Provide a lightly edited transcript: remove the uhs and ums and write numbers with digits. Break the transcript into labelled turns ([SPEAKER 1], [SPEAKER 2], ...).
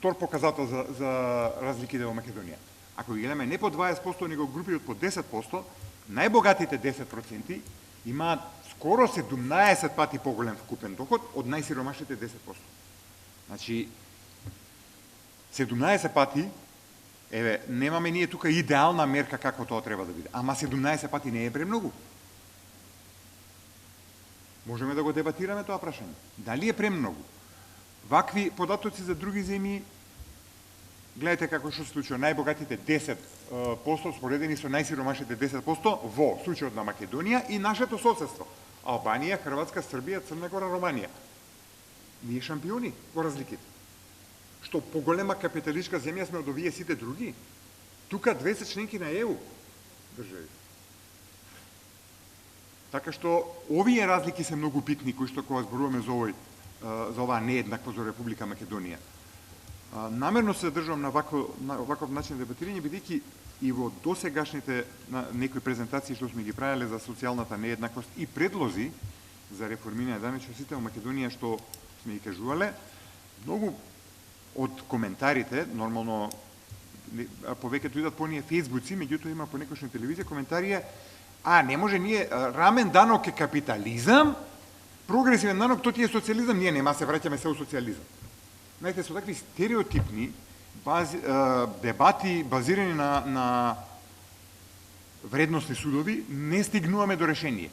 [SPEAKER 1] втор показател за разликите во Македонија. Ако ги гледаме не по 20%, него групи од по 10%, најбогатите 10% имаат скоро 17 пати поголем вкупен доход од најсиромашните 10%. Значи, 17 пати, еве, немаме ние тука идеална мерка како тоа треба да биде, ама 17 пати не е премногу. Можеме да го дебатираме тоа прашање. Дали е премногу? Вакви податоци за други земји, гледате како што се случува, најбогатите 10% споредени со најсиромашните 10% во случајот на Македонија и нашето соседство. Албанија, Хрватска, Србија, Црна Гора, Романија. Ние шампиони во разликите. Што поголема капиталистичка земја сме од овие сите други. Тука две се членки на ЕУ држави. Така што овие разлики се многу битни кои што кога зборуваме за оваа нееднаквост за Република Македонија. Намерно се држам на ваков начин дебатирање, бидејќи и во досегашните некои презентации што сме ги правеле за социјалната нееднаквост и предлози за реформирање на данъчниот систем во Македонија што сме ги кажувале, многу од коментарите, нормално повеќето идат по ние фејсбуци, меѓутоа има по некојшна телевизија коментари не може ние рамен данок е капитализам, прогресивен данок тоа ти е социјализам, ние нема се враќаме се у социјализам. Знаете, со такви стереотипни дебати базирани на вредностни судови не стигнуваме до решение.